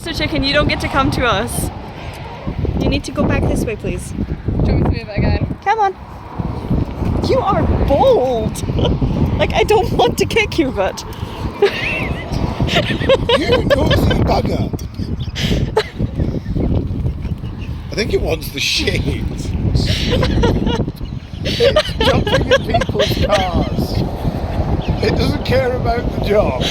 Mr. Chicken, you don't get to come to us. You need to go back this way, please. Do you want me to move it again? Come on. You are bold. Like, I don't want to kick you, but... You nosy bugger! I think it wants the shade. It's jumping in people's cars. It doesn't care about the job.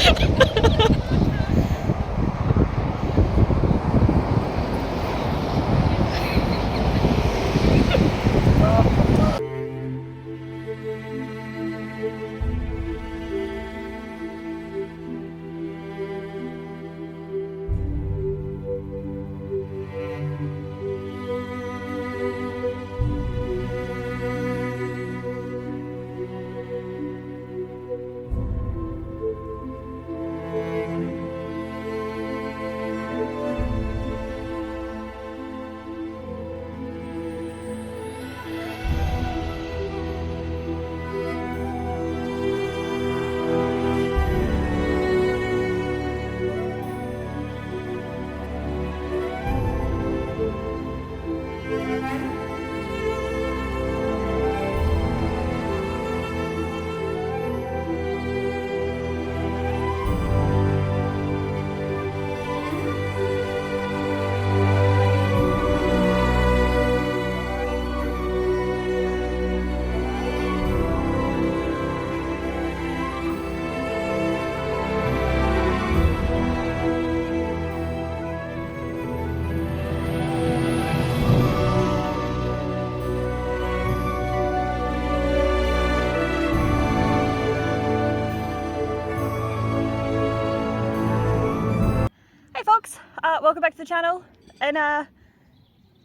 Welcome back to the channel in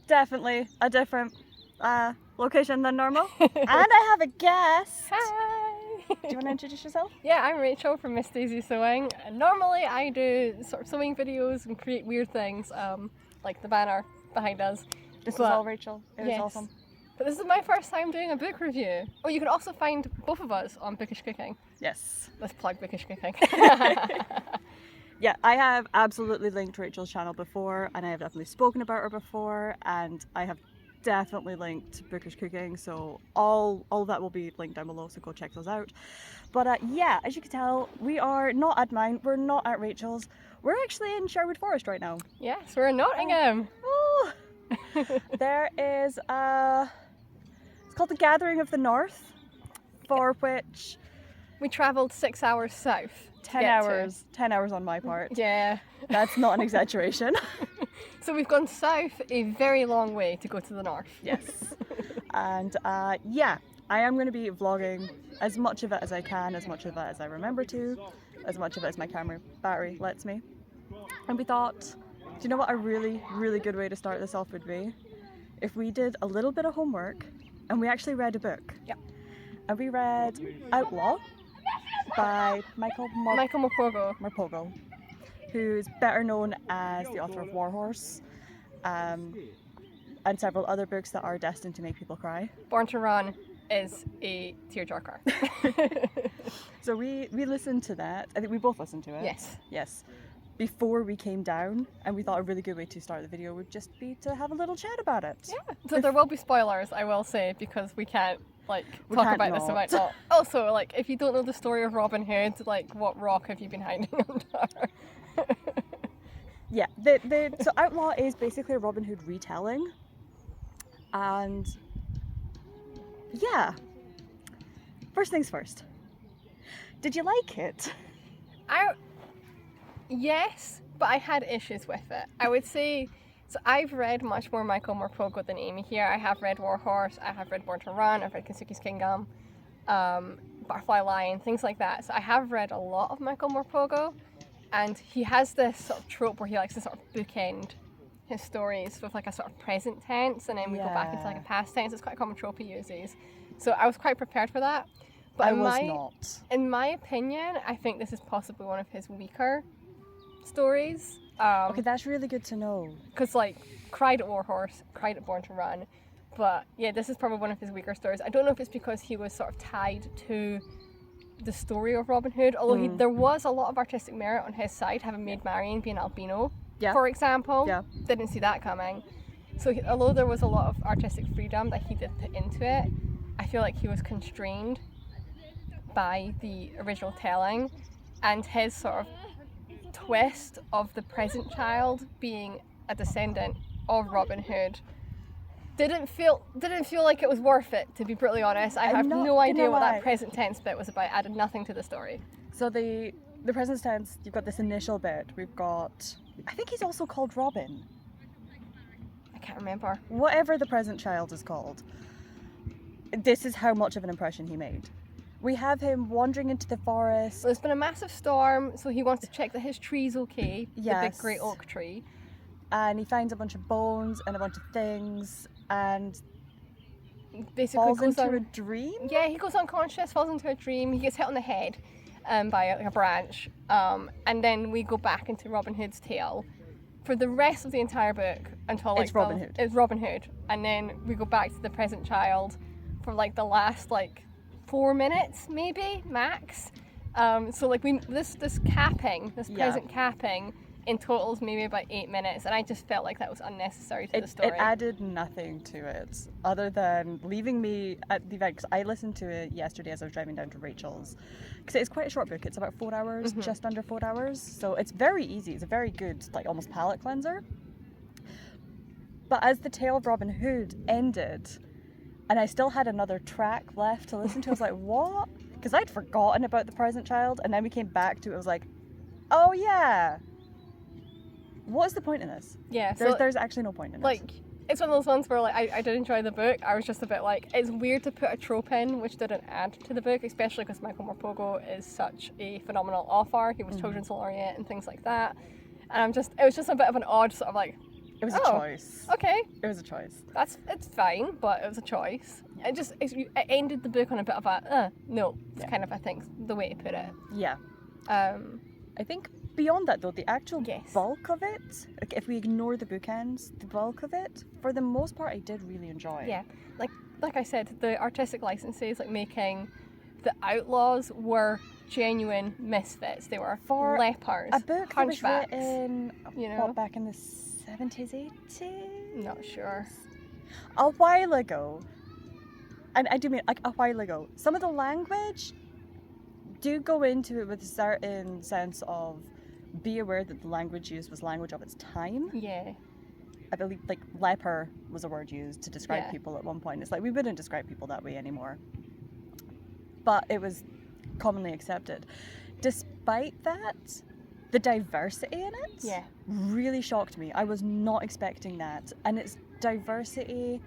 definitely a different location than normal. And I have a guest. Hi! Do you want to introduce yourself? Yeah, I'm Rachel from Miss Daisy Sewing, and normally I do sort of sewing videos and create weird things, like the banner behind us. This is all Rachel. It was yes. awesome. But this is my first time doing a book review. Oh, you can also find both of us on Bookish Cooking. Yes. Let's plug Bookish Cooking. Yeah, I have absolutely linked Rachel's channel before, and I have definitely spoken about her before, and I have definitely linked Bookish Cooking, so all of that will be linked down below, so go check those out. But yeah, as you can tell, we are not at mine, we're not at Rachel's, we're actually in Sherwood Forest right now. Yes, we're in Nottingham. Oh. There is it's called the Gathering of the North, for which we travelled 6 hours south. 10 hours. 10 hours on my part. Yeah. That's not an exaggeration. So we've gone south a very long way to go to the north. Yes. And yeah, I am going to be vlogging as much of it as I can, as much of it as I remember to, as much of it as my camera battery lets me. And we thought, do you know what a really, really good way to start this off would be? If we did a little bit of homework and we actually read a book. Yeah. And we read Outlaw by Michael Morpurgo, who's better known as the author of Warhorse, and several other books that are destined to make people cry. Born to Run is a tearjerker. So we listened to that. I think we both listened to it. Yes. Yes. Before we came down, and we thought a really good way to start the video would just be to have a little chat about it. Yeah. So there will be spoilers, I will say, because we can't talk about this about not. Also, like, if you don't know the story of Robin Hood, like, what rock have you been hiding under? Yeah, so Outlaw is basically a Robin Hood retelling, and yeah. First things first. Did you like it? Yes, but I had issues with it. I would say. So I've read much more Michael Morpurgo than Amy here. I have read Warhorse, I have read Born to Run, I've read Kensuke's Kingdom, Butterfly Lion, things like that. So I have read a lot of Michael Morpurgo, and he has this sort of trope where he likes to sort of bookend his stories with like a sort of present tense, and then we go back into like a past tense. It's quite a common trope he uses. So I was quite prepared for that. But I was not. In my opinion, I think this is possibly one of his weaker stories. Okay, that's really good to know. Because, like, cried at Warhorse, cried at Born to Run, but yeah, this is probably one of his weaker stories. I don't know if it's because he was sort of tied to the story of Robin Hood, although there was a lot of artistic merit on his side, having made Marion be an albino. Yeah. for example. Yeah. Didn't see that coming. So although there was a lot of artistic freedom that he did put into it, I feel like he was constrained by the original telling, and his sort of twist of the present child being a descendant of Robin Hood didn't feel like it was worth it, to be brutally honest. I have not no gonna idea what lie. that present tense bit was about. Added nothing to the story. So the present tense, you've got this initial bit. We've got, I think he's also called Robin. I can't remember. Whatever the present child is called. This is how much of an impression he made. We have him wandering into the forest. So there's been a massive storm, so he wants to check that his tree's okay. The Yes. big great oak tree. And he finds a bunch of bones and a bunch of things and Basically falls goes into on. a dream. Yeah, he goes unconscious, falls into a dream. He gets hit on the head by a branch, and then we go back into Robin Hood's tale for the rest of the entire book until like It's Robin Hood. It's Robin Hood, and then we go back to the present child for like the last like 4 minutes, maybe max. So like this capping, this Yeah. present capping, in total is maybe about 8 minutes, and I just felt like that was unnecessary to the It story. added nothing to it other than leaving me at the event, because I listened to it yesterday as I was driving down to Rachel's, because it's quite a short book. It's about 4 hours, just under 4 hours, so it's very easy. It's a very good, like, almost palate cleanser. But as the tale of Robin Hood ended and I still had another track left to listen to, I was like, what? Because I'd forgotten about the present child, and then we came back to it. I was like, oh yeah, what's the point in this? Yeah, so There's actually no point in it. like, it's one of those ones where like I did enjoy the book. I was just a bit like, it's weird to put a trope in which didn't add to the book, especially because Michael Morpurgo is such a phenomenal author. He was children's laureate and things like that, and it was just a bit of an odd sort of like, It was a oh, choice. okay, It was a choice. it's fine, but it was a choice. It ended the book on a bit of a no, it's Yeah. kind of, I think, the way to put it. Yeah. Um, I think beyond that though, the actual Yes. bulk of it, like if we ignore the bookends, the bulk of it, for the most part, I did really enjoy. Yeah, like I said, the artistic licenses, like making the outlaws, were genuine misfits. They were For lepers, A book that was hunchbacks. written, you know? what, back in the 70s, 80s? Not sure. A while ago. And I do mean like a while ago. Some of the language do go into it with a certain sense of be aware that the language used was language of its time. Yeah, I believe like leper was a word used to describe Yeah. people at one point. It's like we wouldn't describe people that way anymore. But it was commonly accepted. Despite that, the diversity in it yeah, really shocked me. I was not expecting that. And it's diversity,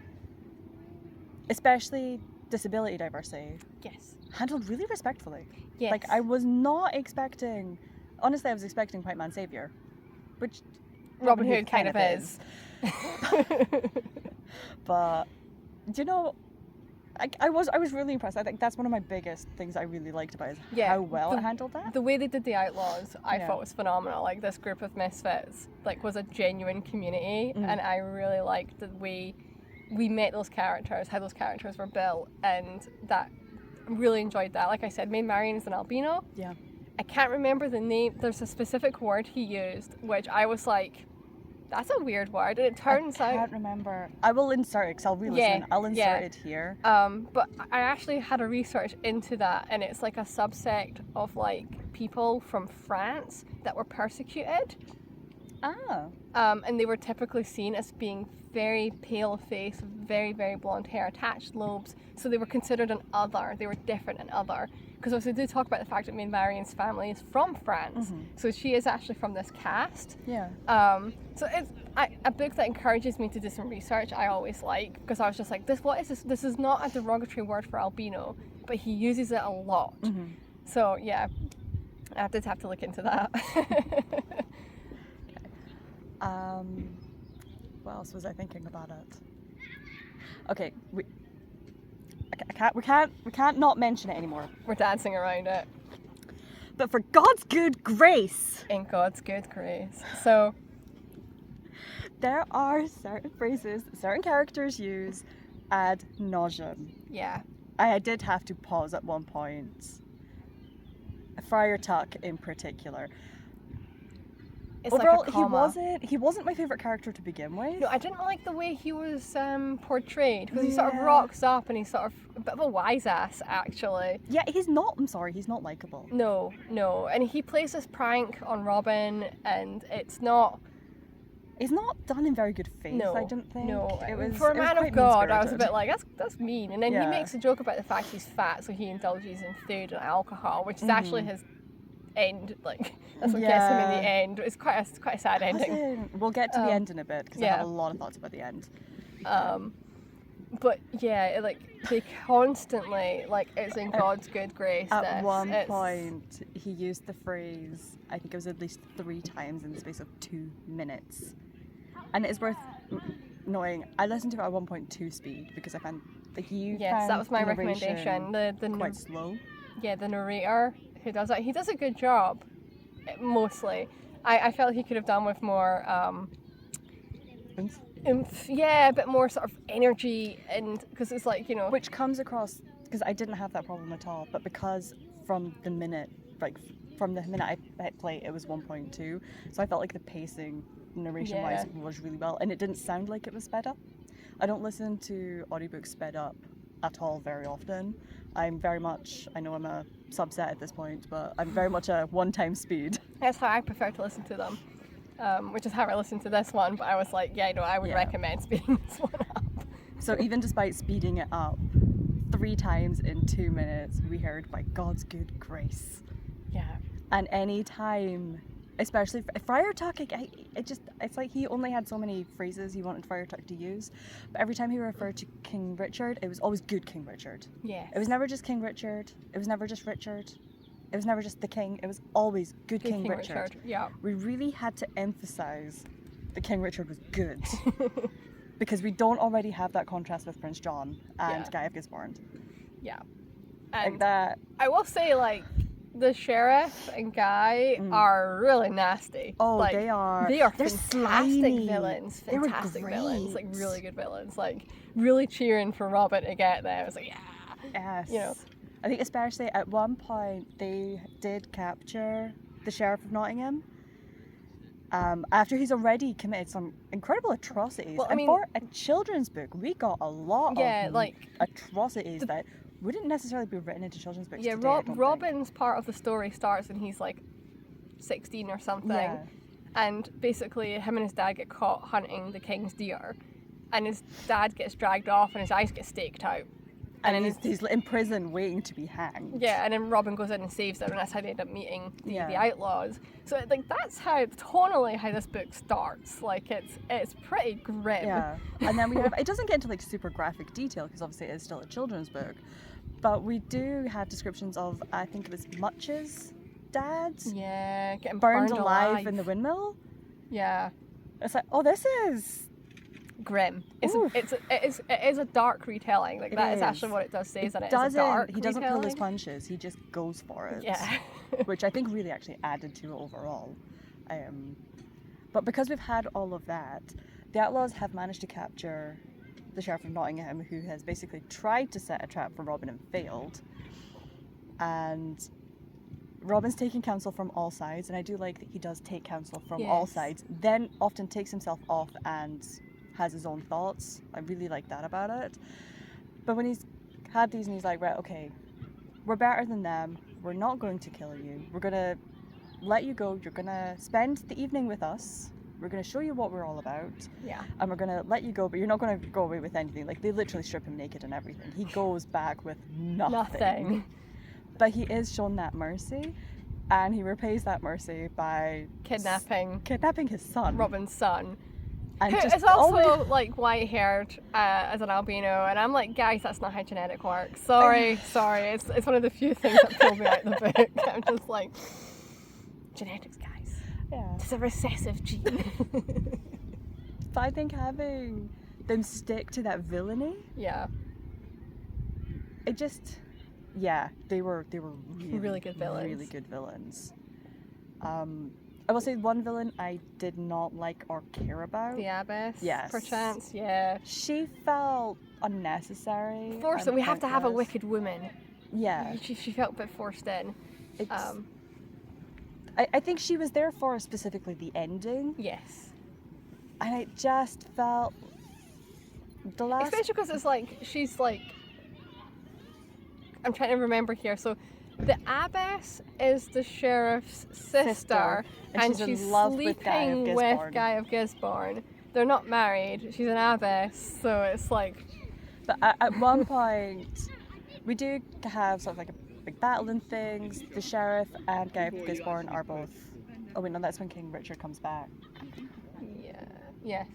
especially disability diversity, yes, handled really respectfully. yes. Like I was not expecting, honestly I was expecting White Man Saviour, which Robin Hood kind of is. But do you know, I was really impressed. I think that's one of my biggest things I really liked about it, is Yeah, how well it handled that. The way they did the outlaws, I Yeah. thought was phenomenal. Like, this group of misfits, like, was a genuine community, Mm. and I really liked the way we met those characters, how those characters were built, and that really enjoyed that. Like I said, Maid Marian is an albino. Yeah. I can't remember the name. There's a specific word he used, which I was like, that's a weird word. And it turns I out, can't remember. I will insert it because I'll re-listen. Yeah, I'll insert yeah. it here. but I actually had a research into that, and it's like a subsect of like people from France that were persecuted. Ah. And they were typically seen as being very pale face, very, very blonde hair, attached lobes. So they were considered an other. They were different and other. Because also they do talk about the fact that Maid Marian's family is from France. So she is actually from this caste. Yeah. So it's a book that encourages me to do some research. I always like, because I was just like, what is this? This is not a derogatory word for albino, but he uses it a lot. So yeah, I did have to look into that. What else was I thinking about it? Okay, we can't not mention it anymore. We're dancing around it. But for God's good grace, In God's good grace. So there are certain phrases that certain characters use ad nauseum. yeah, I did have to pause at one point. Friar Tuck in particular. it's Overall, like a comma. he wasn't my favourite character to begin with. No, I didn't like the way he was portrayed, because he sort of Yeah. rocks up and he's sort of a bit of a wise ass, actually. Yeah, he's not likable. No, and he plays this prank on Robin, and it's not. He's not done in very good faith, No, I don't think. no. It was, For a it was man quite of God, I was a mean-spirited. bit like, that's mean. And then he Yeah. makes a joke about the fact he's fat, so he indulges in food and alcohol, which is actually his end. Like, that's what gets him in the Yeah. end. It's quite a sad ending. We'll get to the end in a bit, because I yeah. have a lot of thoughts about the end. But yeah, they constantly, like, it's in God's good grace. At one point, he used the phrase, I think it was at least 3 times in the space of 2 minutes. And it's worth knowing, I listened to it at 1.2 speed, because I found Yes, that was my recommendation. The quite slow. Yeah, the narrator who does that, he does a good job, mostly. I felt he could have done with more oomph, yeah, a bit more sort of energy, and because it's like, Which comes across, because I didn't have that problem at all, but because from the minute I hit play, it was 1.2, so I felt like the pacing, narration-wise, was really well, and it didn't sound like it was sped up. I don't listen to audiobooks sped up at all very often. I'm very much, I know I'm a subset at this point, but I'm very much a one-time speed. That's how I prefer to listen to them, which is how I listened to this one, but I was like, I would recommend speeding this one up. So even despite speeding it up 3 times in 2 minutes, we heard by God's good grace. Yeah. And any time, especially Friar Tuck, it's like he only had so many phrases he wanted Friar Tuck to use, but every time he referred to King Richard, it was always good King Richard. Yeah. It was never just King Richard. It was never just Richard. It was never just the king. It was always good King Richard. Yeah. We really had to emphasize that King Richard was good. Because we don't already have that contrast with Prince John and Guy of Gisborne. Yeah. Like And that. I will say, like, the sheriff and Guy are really nasty. Oh, like, they are. They are They're fantastic slimy. villains. They were Fantastic villains. Like, great. really good villains. Like, really cheering for Robin to get there. I was like, yeah. Yes. I think especially at one point they did capture the Sheriff of Nottingham. After he's already committed some incredible atrocities. Well, I and mean, for a children's book, we got a lot of like, atrocities that wouldn't necessarily be written into children's books Yeah, today, I don't think. Robin's part of the story starts when he's like 16 or something. Yeah. And basically him and his dad get caught hunting the king's deer. And his dad gets dragged off and his eyes get staked out. And then he's in prison waiting to be hanged. Yeah, and then Robin goes in and saves them, and that's how they end up meeting the Yeah. outlaws. So like that's tonally how this book starts. Like it's pretty grim. Yeah, and then we have, it doesn't get into like super graphic detail because obviously it is still a children's book, but we do have descriptions of, I think it was Much's dad Yeah, getting burned alive in the windmill. Yeah. It's like, oh, this is Grim. It is a dark retelling. Like that is actually what it does say. Is that it is a dark he doesn't pull his retelling. punches, he just goes for it. Yeah. Which I think really actually added to it overall. But because we've had all of that, the outlaws have managed to capture the Sheriff of Nottingham, who has basically tried to set a trap for Robin and failed. And Robin's taking counsel from all sides, and I do like that he does take counsel from all sides, then often takes himself off and has his own thoughts. I really like that about it. But when he's had these and he's like, right, okay, we're better than them, we're not going to kill you, we're going to let you go, you're going to spend the evening with us, we're going to show you what we're all about, and we're going to let you go, but you're not going to go away with anything. Like, they literally strip him naked and everything. He goes back with nothing. But he is shown that mercy, and he repays that mercy by kidnapping his son, Robin's son. and Who just is also like white-haired as an albino, and I'm like, guys, that's not how genetic works. Sorry. It's one of the few things that pulled me out of the book. I'm just like, genetics, guys. Yeah. It's a recessive gene. But I think having them stick to that villainy, it just, they were really good villains. Really good villains. I will say one villain I did not like or care about. The Abbess, Yes. perchance, yeah. She felt unnecessary. Forced, and we have to have a pointless. wicked woman. Yeah. She felt a bit forced in. It's, I think she was there for specifically the ending, Yes. and it just felt the last. Especially because it's like, she's like, I'm trying to remember here. So the abbess is the sheriff's sister, and she's she's in love with Guy of sleeping with Gisborne. Guy of Gisborne. They're not married. She's an abbess, so it's like, But at one point, we do have sort of like a big battle and things. The sheriff and Guy of Gisborne are both. Oh wait, no, that's when King Richard comes back. yeah, yes.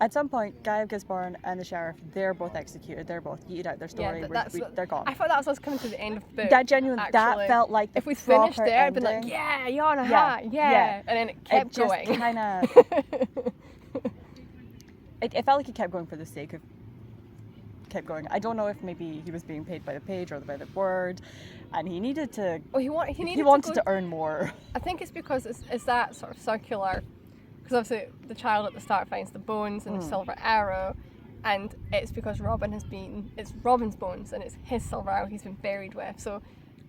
At some point, Guy of Gisborne and the sheriff, they're both executed. They're both yeeted out their story. They're gone. I thought that was us coming to the end of the book. That genuinely, actually. that felt like the if we finished proper there, I'd been like, ending. yeah, Yana, Yeah, yeah, and then it kept It just going. kind of. It felt like he kept going for the sake of kept going. I don't know if maybe he was being paid by the page or by the word, and he needed to. Oh, he wanted to earn more. I think it's because it's that sort of circular, because obviously the child at the start finds the bones and the silver arrow, and it's because it's Robin's bones and it's his silver arrow he's been buried with. So,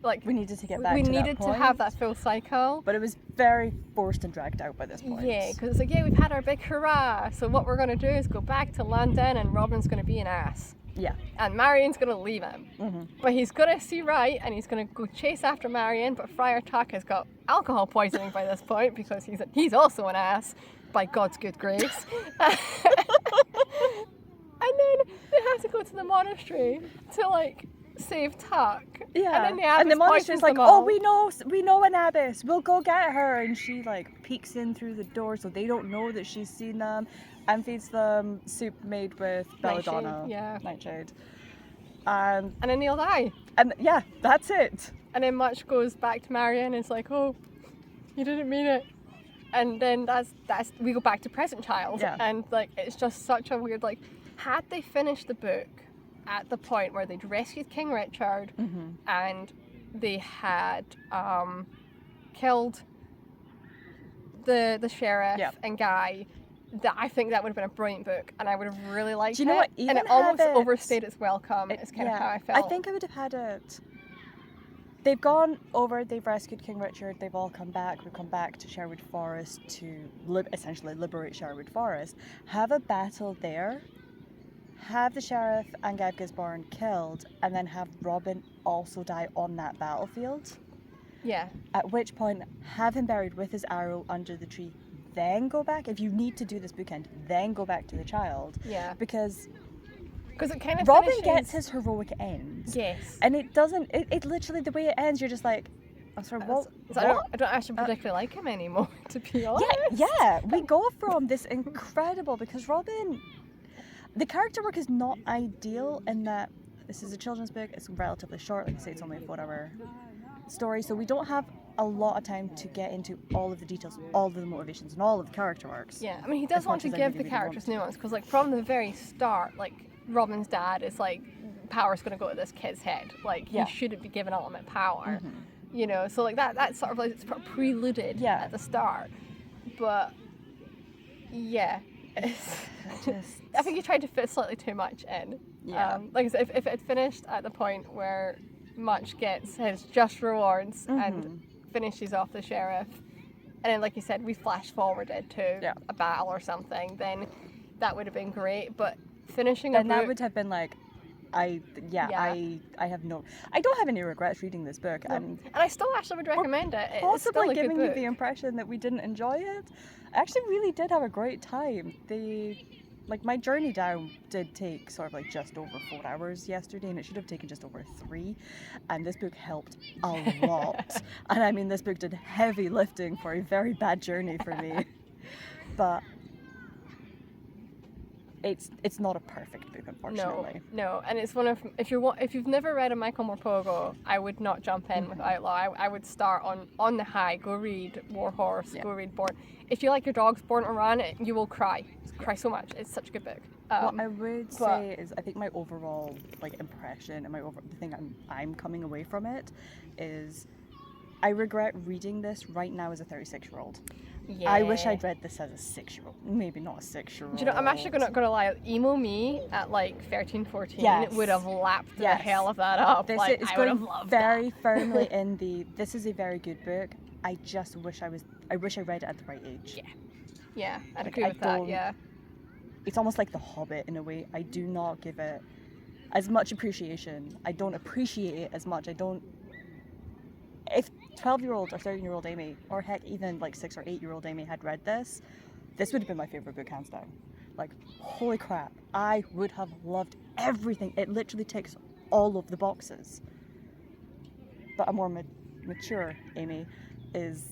like, We needed to get back we to needed that to point. have that full cycle. But it was very forced and dragged out by this point. Yeah, because it's like, yeah, we've had our big hurrah. So what we're going to do is go back to London, and Robin's going to be an ass. Yeah. And Marion's going to leave him. Mm-hmm. But he's going to see right, and he's going to go chase after Marion. But Friar Tuck has got alcohol poisoning by this point, because he's also an ass, by God's good grace. And then they have to go to the monastery to, like, save Tuck. Yeah. And then the abbess monastery's poisons like, them oh, all. we know an abbess. We'll go get her. And she like peeks in through the door, so they don't know that she's seen them, and feeds them soup made with belladonna, nightshade. And then they'll die. And yeah, that's it. And then Much goes back to Marion and it's like, oh, you didn't mean it. And then that's we go back to present child. Yeah. And like, it's just such a weird, like, had they finished the book at the point where they'd rescued King Richard and they had killed the sheriff and Guy, that I think that would have been a brilliant book, and I would have really liked it. Do you know what? And it almost overstayed its welcome. It's kind of how I felt. I think I would have had it. They've gone over, they've rescued King Richard, they've all come back. We've come back to Sherwood Forest to essentially liberate Sherwood Forest. Have a battle there, have the sheriff and Guy of Gisborne killed, and then have Robin also die on that battlefield. Yeah. At which point, have him buried with his arrow under the tree, then go back. If you need to do this bookend, then go back to the child. Yeah. Because it kind of Robin finishes... gets his heroic end. Yes. And it doesn't, it literally, the way it ends, you're just like, I'm sorry, what? So I don't actually particularly like him anymore, to be honest. Yeah, we go from this incredible, because Robin, the character work is not ideal in that this is a children's book, it's relatively short, like I say, it's only a 4-hour story, so we don't have a lot of time to get into all of the details, all of the motivations, and all of the character arcs. Yeah, I mean, he does want to give the characters nuance, because like from the very start, like Robin's dad is like, power's going to go to this kid's head, like he shouldn't be given ultimate power, you know, so like that's sort of like, it's sort of preluded at the start, but yeah, it's I think he tried to fit slightly too much in. Like I said, if it had finished at the point where Much gets his just rewards and finishes off the sheriff, and then like you said, we flash forwarded to a battle or something, then that would have been great. But finishing then a book, that would have been like, I don't have any regrets reading this book, and I still actually would recommend it. It's possibly still a giving good you book. the impression that we didn't enjoy it. I actually really did have a great time. Like my journey down did take sort of like just over 4 hours yesterday, and it should have taken just over 3. And this book helped a lot. And I mean, this book did heavy lifting for a very bad journey for me. But it's not a perfect book, unfortunately. No, and it's one of, if you've never read a Michael Morpurgo, I would not jump in with Outlaw. I would start on the high. Go read Warhorse. Go read Born. If you like your dogs Born to Run, you will cry so much. It's such a good book. What I would say is, I think my overall like impression and the thing I'm coming away from it is, I regret reading this right now as a 36-year-old. Yeah. I wish I'd read this as a 6-year-old. Maybe not a 6-year-old. Do you know, I'm actually gonna lie, emo me at like 13, 14 would have lapped the hell of that up. This like, is I would have going loved very that. firmly in this is a very good book, I just wish I read it at the right age. Yeah, I'd Like, agree with that. don't- Yeah. It's almost like The Hobbit in a way. I do not give it as much appreciation. I don't appreciate it as much. If 12-year-old or 13-year-old Amy, or heck even like 6 or 8-year-old Amy had read this would have been my favourite book hands down. Like, holy crap, I would have loved everything. It literally ticks all of the boxes. But a more mature Amy is...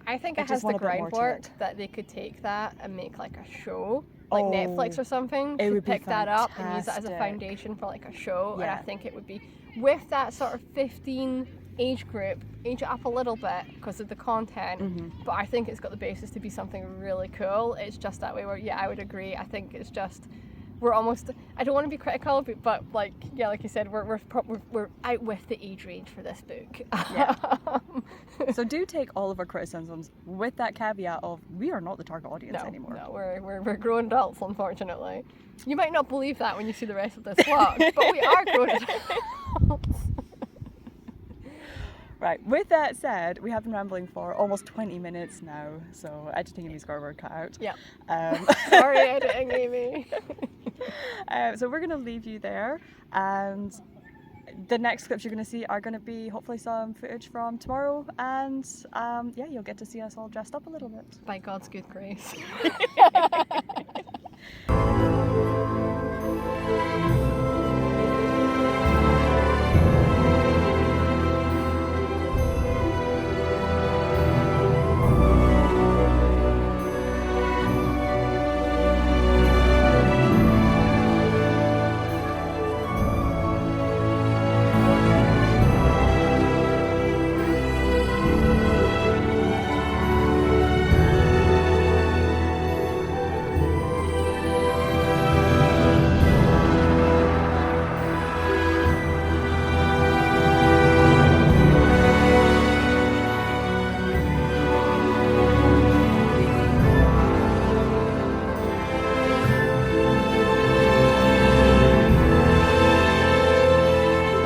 I think I it has just the want a bit more to groundwork it. that they could take that and make like a show, like Oh, Netflix or something, it could would be pick that up and use it as a fantastic. foundation for like a show. And I Yeah. think it would be, with that sort of 15 age group, age it up a little bit because of the content, but I think it's got the basis to be something really cool. It's just that way where, yeah, I would agree. I think it's just, we're almost, I don't want to be critical, but like, yeah, like you said, we're out with the age range for this book. Yeah. So do take all of our criticisms with that caveat of we are not the target audience anymore. No, we're grown adults, unfortunately. You might not believe that when you see the rest of this vlog, but we are grown adults. Right, with that said, we have been rambling for almost 20 minutes now, so editing Amy's got her word cut out. Yeah. Um, Sorry, editing Amy. so we're going to leave you there, and the next clips you're going to see are going to be hopefully some footage from tomorrow, and yeah, you'll get to see us all dressed up a little bit. By God's good grace.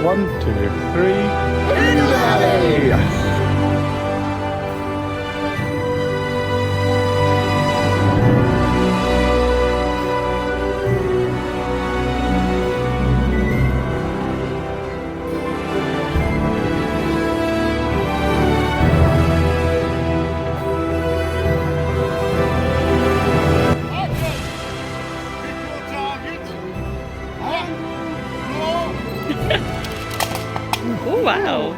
One, two, three. In the valley! Oh wow!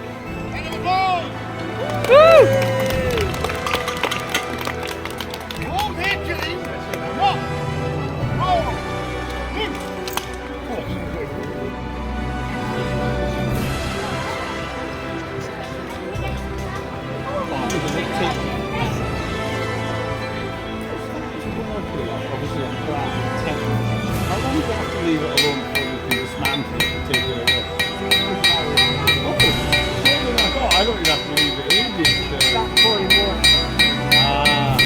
How long do you have to leave it alone before you can dismantle it and take it away? I thought you'd have to leave it ages. That's for more. Ah.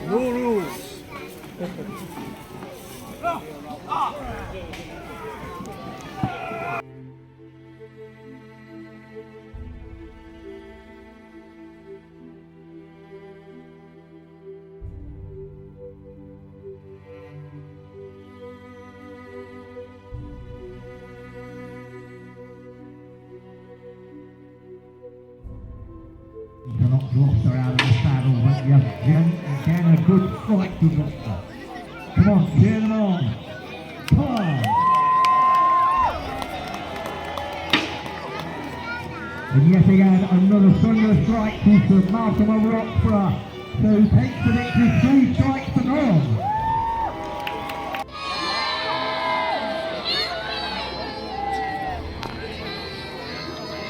No rules. You cannot drop her out of the saddle, but you're getting a good fight to drop her. Come on, cheer them on. Come on. the strike to Malcolm O'Rourke, who takes the victory 3 strikes to none.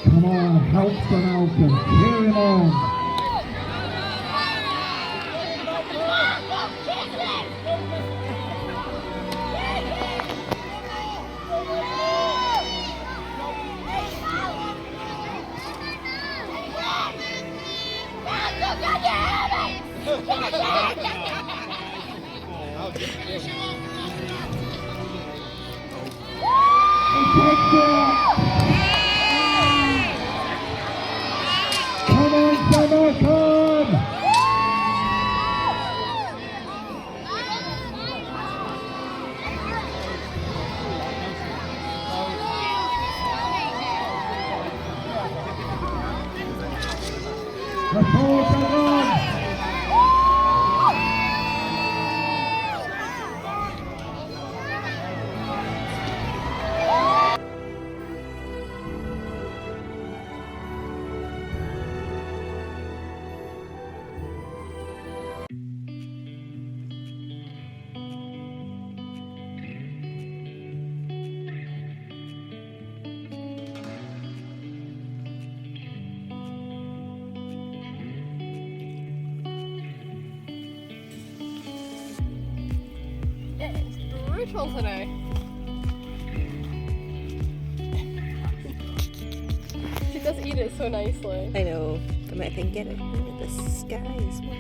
Come on, help the Malcolm, cheer him on. Come on, Malcolm! The ball's on! It's brutal today. She does eat it so nicely. I know, but I can get it into the sky as well.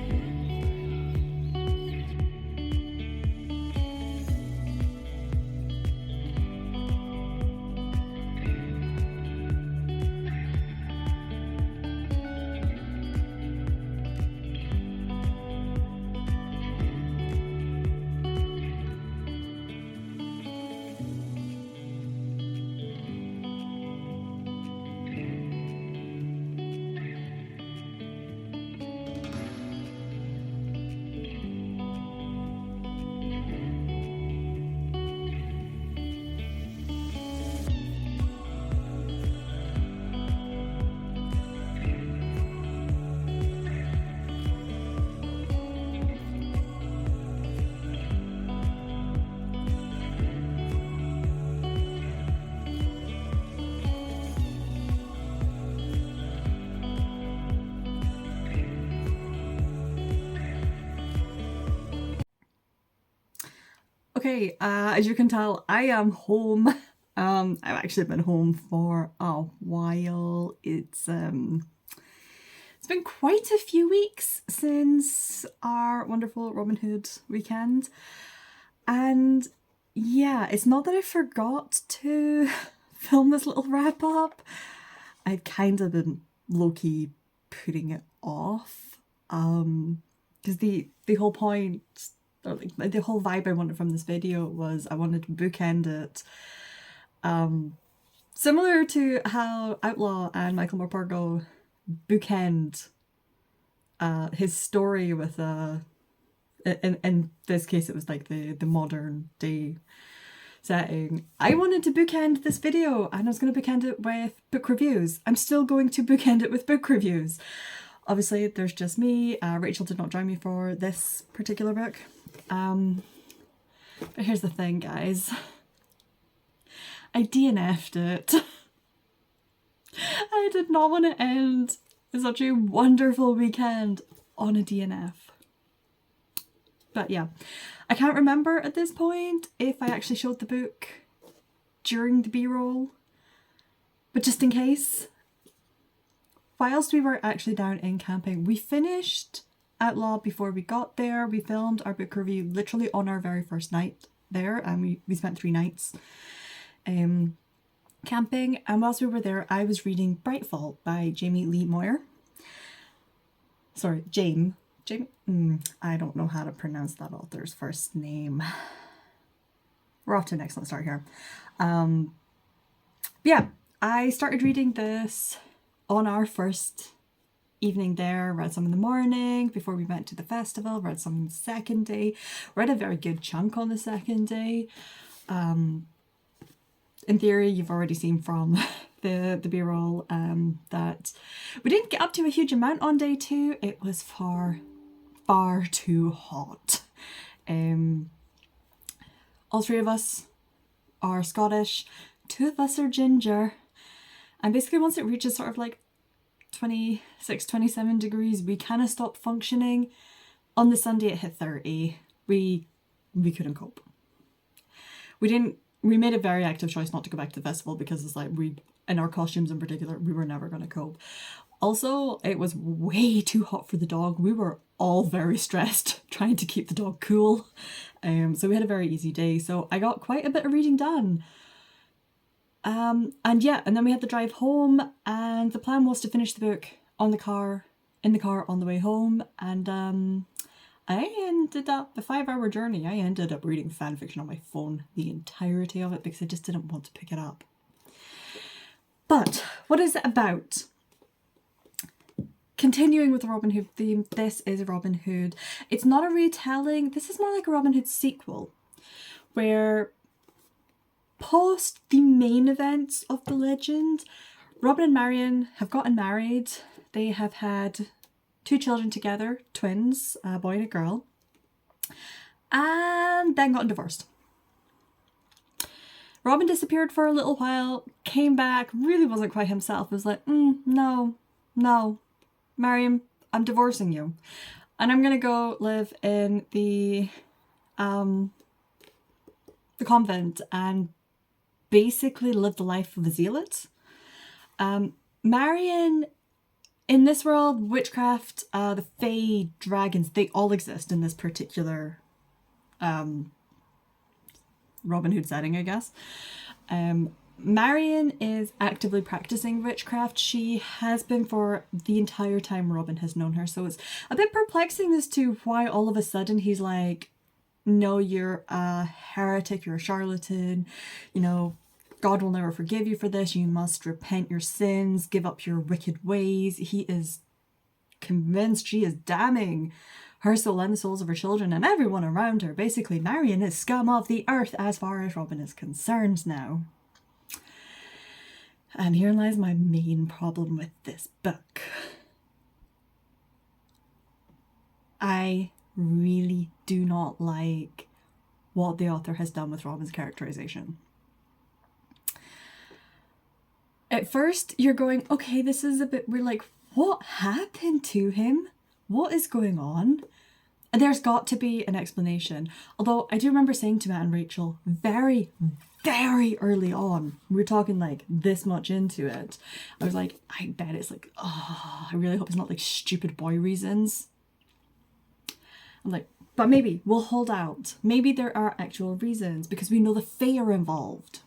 Okay, as you can tell, I am home. I've actually been home for a while. It's been quite a few weeks since our wonderful Robin Hood weekend. And yeah, it's not that I forgot to film this little wrap up. I'd kind of been low-key putting it off. Because the whole point, or like the whole vibe I wanted from this video was I wanted to bookend it. Similar to how Outlaw and Michael Morpurgo bookend his story with in this case it was like the modern day setting. I wanted to bookend this video and I was going to bookend it with book reviews. I'm still going to bookend it with book reviews. Obviously there's just me. Rachel did not join me for this particular book. But here's the thing, guys. I DNF'd it. I did not want to end such a wonderful weekend on a DNF. But yeah, I can't remember at this point if I actually showed the book during the B-roll. But just in case, whilst we were actually down in camping, we finished Outlaw before we got there. We filmed our book review literally on our very first night there, and we spent 3 nights camping. And whilst we were there, I was reading Brightfall by Jamie Lee Moyer. Sorry, Jamie. I don't know how to pronounce that author's first name. We're off to an excellent start here. Yeah, I started reading this on our first evening there, read some in the morning before we went to the festival, read some on the second day, read a very good chunk on the second day. in theory, you've already seen from the B-roll that we didn't get up to a huge amount on day 2. It was far too hot. All 3 of us are Scottish, 2 of us are ginger, and basically once it reaches sort of like 26, 27 degrees, we kind of stop functioning. On the Sunday it hit 30. We couldn't cope. We made a very active choice not to go back to the festival because it's like in our costumes in particular, we were never going to cope. Also, it was way too hot for the dog. We were all very stressed trying to keep the dog cool. So we had a very easy day. So I got quite a bit of reading done. And then we had the drive home, and the plan was to finish the book in the car on the way home. And I ended up, a 5-hour journey, I ended up reading fanfiction on my phone the entirety of it because I just didn't want to pick it up. But what is it about? Continuing with the Robin Hood theme, this is Robin Hood. It's not a retelling, this is more like a Robin Hood sequel, where post the main events of the legend, Robin and Marian have gotten married. They have had 2 children together, twins, a boy and a girl, and then gotten divorced. Robin disappeared for a little while, came back, really wasn't quite himself. It was like, no, Marian, I'm divorcing you. And I'm gonna go live in the convent and basically live the life of a zealot. Marian, in this world, witchcraft, the fae, dragons, they all exist in this particular Robin Hood setting, I guess. Marian is actively practicing witchcraft. She has been for the entire time Robin has known her. So it's a bit perplexing as to why all of a sudden he's like, no, you're a heretic, you're a charlatan, you know, God will never forgive you for this. You must repent your sins, give up your wicked ways. He is convinced she is damning her soul and the souls of her children and everyone around her. Basically, Marian is scum of the earth as far as Robin is concerned now. And here lies my main problem with this book. I really do not like what the author has done with Robin's characterization. At first, you're going, okay, this is a bit weird, like, what happened to him? What is going on? And there's got to be an explanation. Although I do remember saying to Matt and Rachel very, very early on, we were talking like this much into it, I was like, I bet it's like, oh, I really hope it's not like stupid boy reasons. I'm like, but maybe we'll hold out. Maybe there are actual reasons because we know the fae are involved.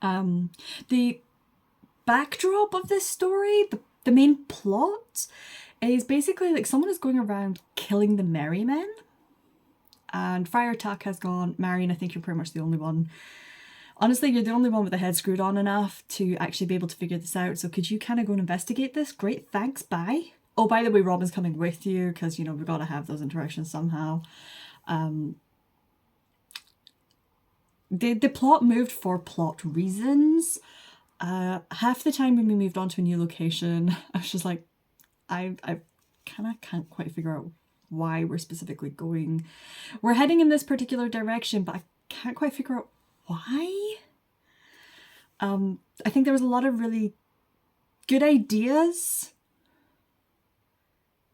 The backdrop of this story, the main plot, is basically like someone is going around killing the merry men. And Friar Tuck has gone, Marian, I think you're pretty much the only one. Honestly, you're the only one with the head screwed on enough to actually be able to figure this out. So could you kind of go and investigate this? Great, thanks, bye. Oh, by the way, Robin's coming with you because, you know, we've got to have those interactions somehow. The plot moved for plot reasons. Half the time when we moved on to a new location, I was just like, I kind of can't quite figure out why we're specifically going. We're heading in this particular direction, but I can't quite figure out why. I think there was a lot of really good ideas,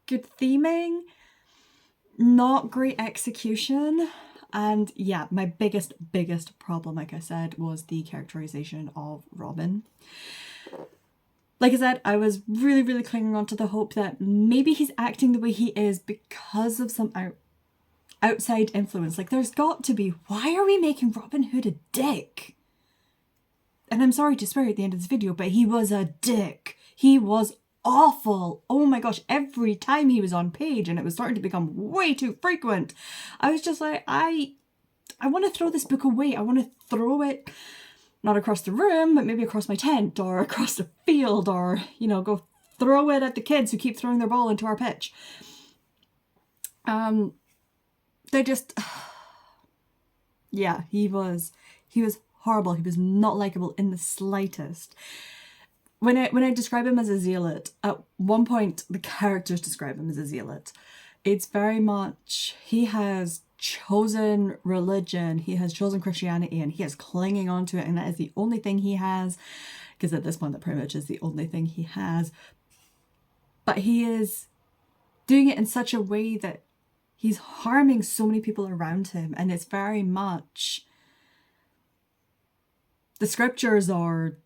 good theming, not great execution. And yeah, my biggest problem, like I said, was the characterization of Robin. Like I said, I was really clinging on to the hope that maybe he's acting the way he is because of some outside influence. Like there's got to be, why are we making Robin Hood a dick? And I'm sorry to swear at the end of this video, but he was a dick. He was awful. Oh my gosh, every time he was on page, and it was starting to become way too frequent, I was just like, I want to throw this book away. I want to throw it not across the room, but maybe across my tent or across the field, or, you know, go throw it at the kids who keep throwing their ball into our pitch. They just, yeah, he was horrible. He was not likable in the slightest. When I describe him as a zealot, at one point the characters describe him as a zealot. It's very much, he has chosen religion, he has chosen Christianity, and he is clinging on to it, and that is the only thing he has, because at this point that pretty much is the only thing he has. But he is doing it in such a way that he's harming so many people around him, and it's very much, the scriptures are,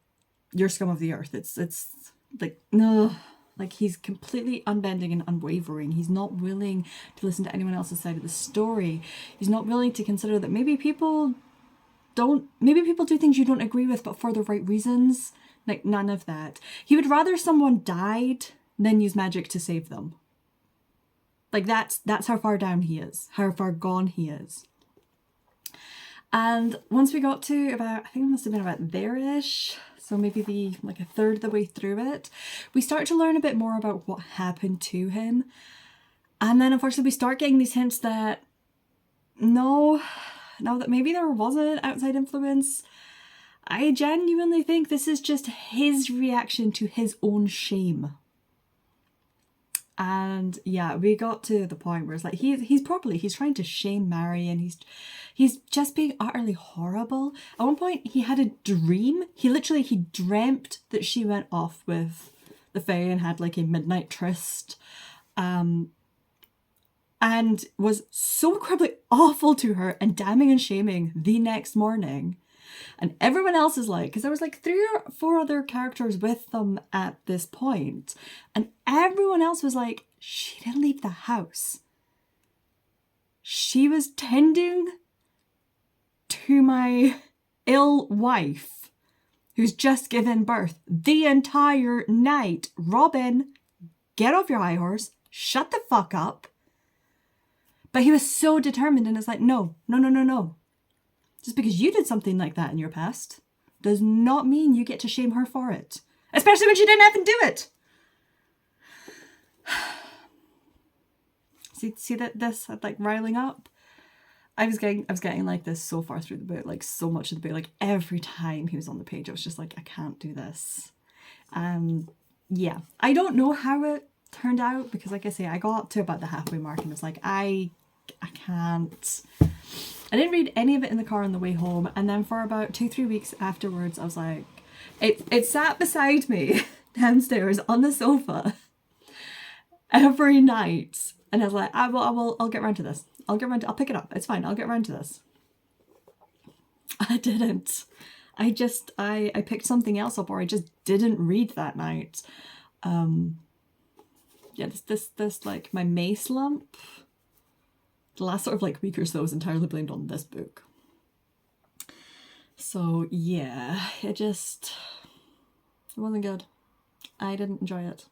you're scum of the earth. It's like, no, like he's completely unbending and unwavering. He's not willing to listen to anyone else's side of the story. He's not willing to consider that maybe people do things you don't agree with, but for the right reasons. Like, none of that. He would rather someone died than use magic to save them. Like, that's how far down he is, how far gone he is. And once we got to about, I think it must have been about there-ish, so maybe like a third of the way through it, we start to learn a bit more about what happened to him. And then unfortunately we start getting these hints that no, that maybe there wasn't outside influence. I genuinely think this is just his reaction to his own shame. And yeah, we got to the point where it's like he's trying to shame Marion. He's just being utterly horrible. At one point he had a dream. He dreamt that she went off with the Fae and had like a midnight tryst. And was so incredibly awful to her and damning and shaming the next morning. And everyone else is like, because there was like 3 or 4 other characters with them at this point, and everyone else was like, she didn't leave the house. She was tending to my ill wife who's just given birth the entire night. Robin, get off your high horse, shut the fuck up. But he was so determined, and it's like, no. Just because you did something like that in your past does not mean you get to shame her for it. Especially when she didn't even do it. See that this like riling up? I was getting like this so far through the book, like so much of the book, like every time he was on the page, I was just like, I can't do this. Yeah, I don't know how it turned out, because like I say, I got to about the halfway mark and was like, I can't. I didn't read any of it in the car on the way home, and then for about 2-3 weeks afterwards, I was like, it sat beside me downstairs on the sofa every night, and I was like, I'll get around to this. I'll pick it up. It's fine. I'll get around to this. I didn't. I picked something else up, or I just didn't read that night. Yeah, this like my May slump. The last sort of like week or so is entirely blamed on this book. So yeah, it wasn't good. I didn't enjoy it.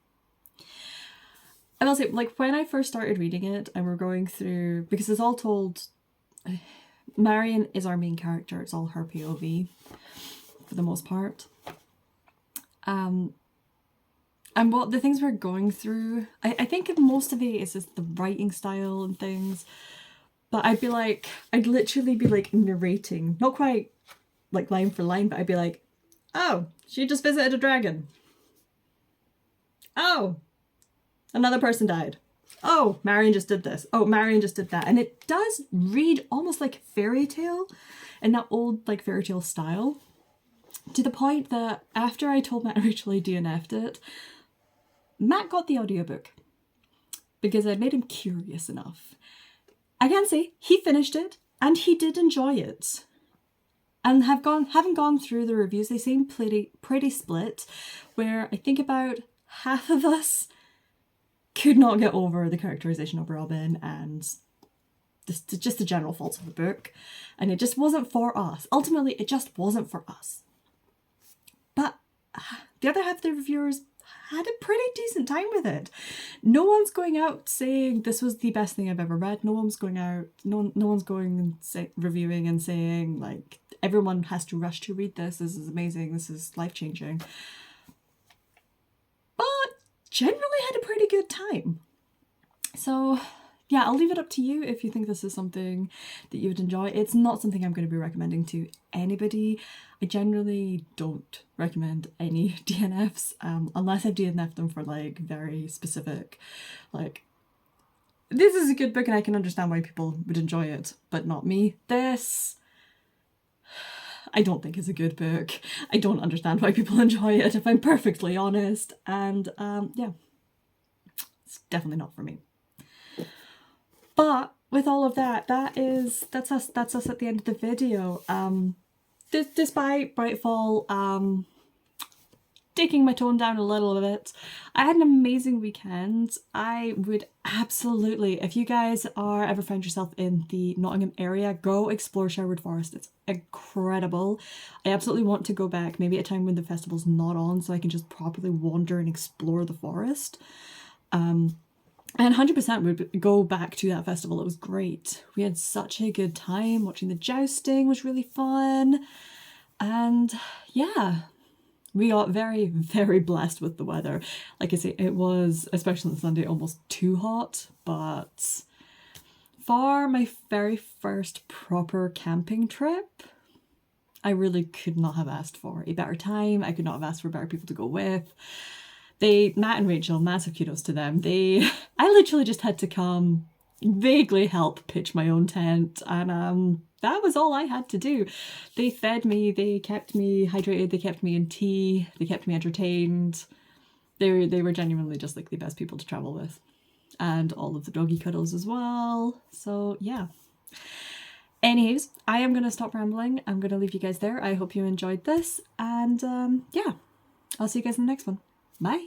And I'll say, like, when I first started reading it and we're going through, because it's all told, Marion is our main character, it's all her POV for the most part. And what the things we're going through, I think most of it is just the writing style and things. But I'd literally be like narrating, not quite like line for line, but I'd be like, oh, she just visited a dragon. Oh, another person died. Oh, Marion just did this. Oh, Marion just did that. And it does read almost like fairy tale in that old like fairy tale style. To the point that after I told Matt and Rachel I DNF'd it, Matt got the audiobook because I'd made him curious enough. I can say he finished it and he did enjoy it. And having gone through the reviews, they seem pretty split, where I think about half of us could not get over the characterization of Robin and just the general faults of the book. And it just wasn't for us. Ultimately, it just wasn't for us. But the other half of the reviewers had a pretty decent time with it. No one's going out saying this was the best thing I've ever read. No one's going out, no one's going and reviewing and saying like everyone has to rush to read this. This is amazing. This is life-changing. But generally had a pretty good time. So yeah, I'll leave it up to you if you think this is something that you would enjoy. It's not something I'm going to be recommending to anybody. I generally don't recommend any DNFs unless I've DNF'd them for like very specific, like, this is a good book and I can understand why people would enjoy it, but not me. This, I don't think is a good book. I don't understand why people enjoy it, if I'm perfectly honest. And yeah, it's definitely not for me. But with all of that, that's us at the end of the video. Despite Brightfall taking my tone down a little bit, I had an amazing weekend. I would absolutely, if you guys are ever find yourself in the Nottingham area, go explore Sherwood Forest. It's incredible. I absolutely want to go back, maybe at a time when the festival's not on, so I can just properly wander and explore the forest. And 100% would go back to that festival. It was great. We had such a good time. Watching the jousting was really fun. And yeah, we got very, very blessed with the weather. Like I say, it was, especially on Sunday, almost too hot. But for my very first proper camping trip, I really could not have asked for a better time. I could not have asked for better people to go with. Matt and Rachel, massive kudos to them. I literally just had to come vaguely help pitch my own tent, and that was all I had to do. They fed me, they kept me hydrated, they kept me in tea, they kept me entertained. They were genuinely just like the best people to travel with. And all of the doggy cuddles as well. So yeah. Anyways, I am going to stop rambling. I'm going to leave you guys there. I hope you enjoyed this, and yeah, I'll see you guys in the next one. Bye.